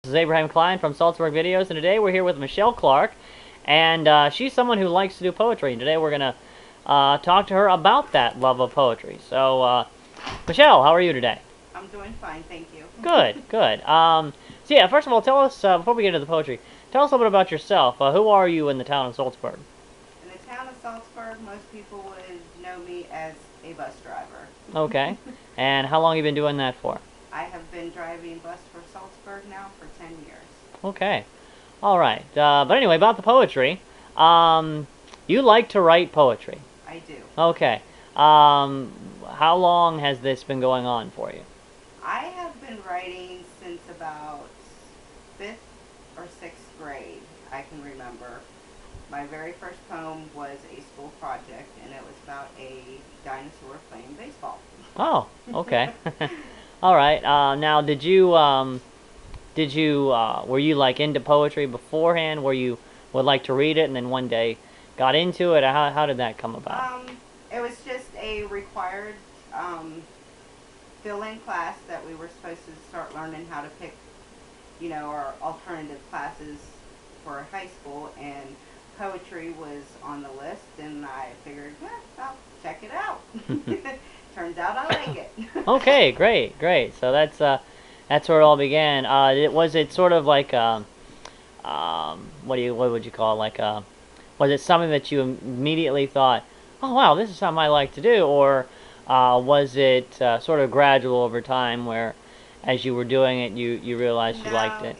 is Abraham Klein from Salzburg Videos, and today we're here with Michelle Clark, and she's someone who likes to do poetry, and today we're going to talk to her about that love of poetry. So, Michelle, how are you today? I'm doing fine, thank you. Good, good. So yeah, first of all, tell us, before we get into the poetry, tell us a little bit about yourself. Who are you in the town of Salzburg? In the town of Salzburg, most people would know me as a bus driver. Okay. And how long have you been doing that for? I have been driving bus for Salzburg now for 10 years. Okay. All right. But anyway, about the poetry, you like to write poetry. I do. Okay. How long has this been going on for you? I have been writing since about 5th or 6th grade, I can remember. My very first poem was a school project, and it was about a dinosaur playing baseball. Oh, okay. All right. Now, were you like into poetry beforehand? Where you would like to read it, and then one day got into it? How did that come about? It was just a required fill-in class that we were supposed to start learning how to pick, our alternative classes for high school, and poetry was on the list, and I figured, I'll check it out. Turns out I like it. Okay, great, great. So that's where it all began. Was it sort of like what would you call it? Was it something that you immediately thought, oh wow, this is something I like to do, or was it sort of gradual over time, where as you were doing it, you realized you liked it?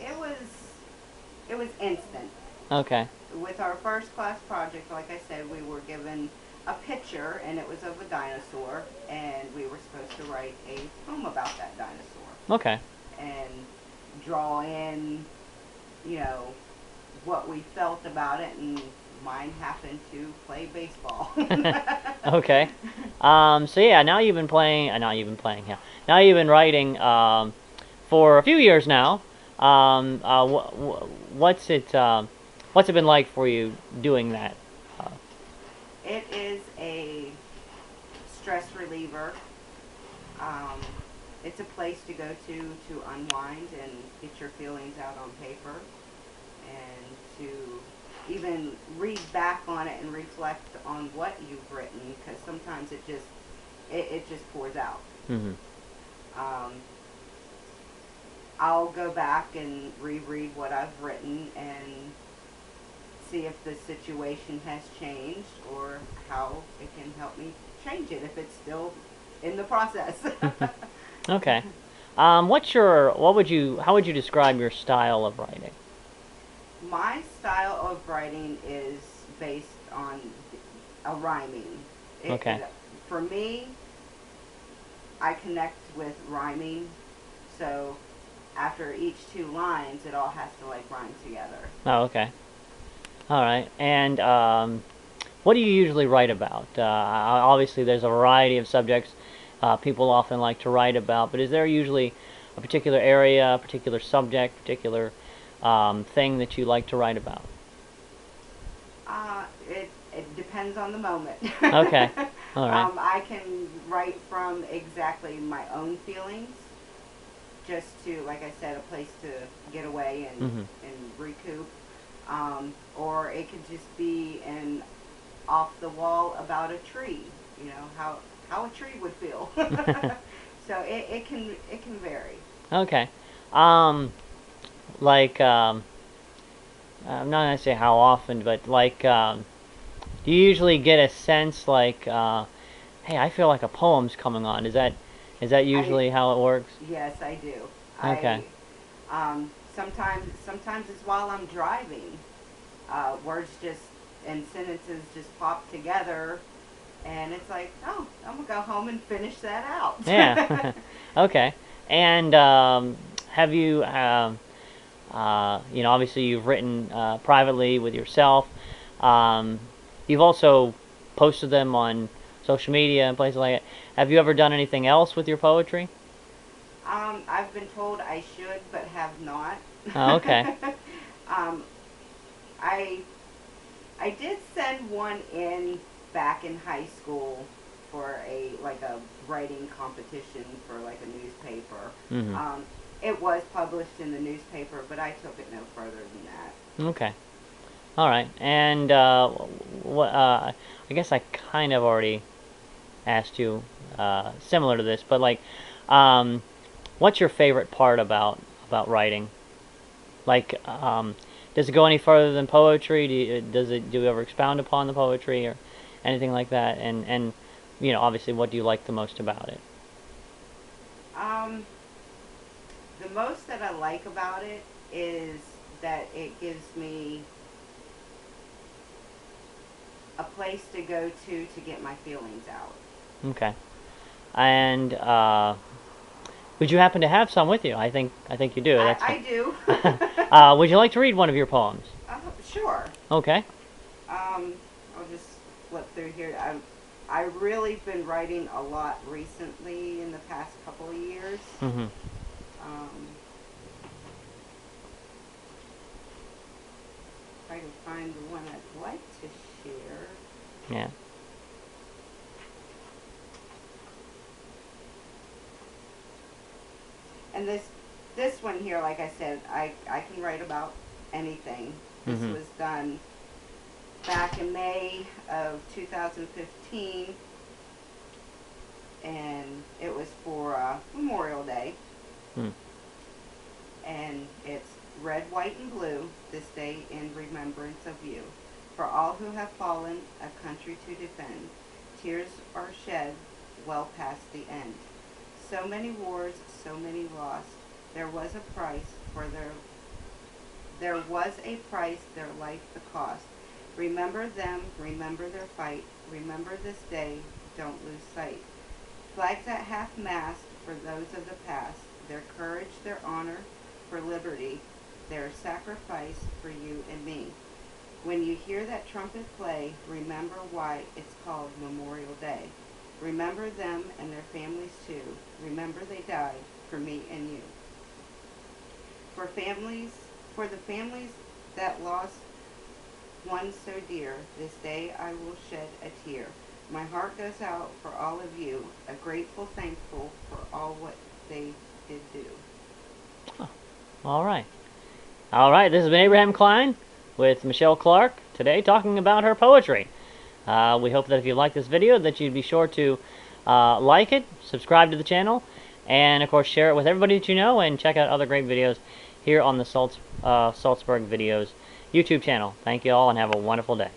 It was instant. Okay. With our first class project, like I said, we were given a picture, and it was of a dinosaur, and we were supposed to write a poem about that dinosaur. Okay. And draw in, what we felt about it, and mine happened to play baseball. Okay. So yeah, now you've been playing. Yeah. Now you've been writing for a few years now. What's it been like for you doing that? It is a stress reliever. It's a place to go to unwind and get your feelings out on paper, and to even read back on it and reflect on what you've written, because sometimes it just pours out. Mm-hmm. I'll go back and reread what I've written and see if the situation has changed, or how it can help me change it if it's still in the process. Okay. How would you describe your style of writing? My style of writing is based on a rhyming. Okay. For me, I connect with rhyming, so after each two lines, it all has to rhyme together. Oh, okay. All right. And what do you usually write about? Obviously, there's a variety of subjects people often like to write about, but is there usually a particular area, a particular subject, particular thing that you like to write about? It depends on the moment. Okay. All right. I can write from exactly my own feelings, just to, like I said, a place to get away and, Mm-hmm. and recoup. Or it could just be an off the wall about a tree, how a tree would feel. So it can vary. Okay. I'm not gonna say how often, but do you usually get a sense hey, I feel like a poem's coming on? Is that usually how it works? Yes, I do. Okay. Sometimes it's while I'm driving. Words just and sentences just pop together, and it's like, oh, I'm gonna go home and finish that out. Yeah. Okay. And have you, obviously you've written privately with yourself. You've also posted them on social media and places like that. Have you ever done anything else with your poetry? I've been told I should, but have not. Oh, okay. I I did send one in back in high school for a writing competition for a newspaper. Mm-hmm. It was published in the newspaper, but I took it no further than that. Okay. All right. And what? I guess I kind of already asked you similar to this, but like, what's your favorite part about writing? Like, does it go any further than poetry? Do you ever expound upon the poetry or anything like that? And you know, obviously, what do you like the most about it? Um, the most that I like about it is that it gives me a place to go to get my feelings out. Okay. And would you happen to have some with you? I think you do. That's I do. would you like to read one of your poems? Sure. Okay. I'll just flip through here. I really been writing a lot recently in the past couple of years. Mm-hmm. If I can find the one I'd like to share. Yeah. And this one here, like I said, I can write about anything. This Mm-hmm. was done back in May of 2015, and it was for Memorial Day. Mm. And it's red, white, and blue, this day in remembrance of you. For all who have fallen, a country to defend, tears are shed well past the end. So many wars, so many lost. There was a price for there was a price, their life the cost. Remember them, remember their fight. Remember this day, don't lose sight. Flags at half-mast for those of the past. Their courage, their honor, for liberty, their sacrifice for you and me. When you hear that trumpet play, remember why it's called Memorial Day. Remember them and their families too. Remember they died for me and you. For the families that lost one so dear, this day I will shed a tear. My heart goes out for all of you, a grateful, thankful for all what they did do. All right. All right. This has been Abraham Klein with Michelle Clark today talking about her poetry. We hope that if you like this video that you'd be sure to like it, subscribe to the channel, and of course share it with everybody that you know, and check out other great videos here on the Salzburg Videos YouTube channel. Thank you all and have a wonderful day.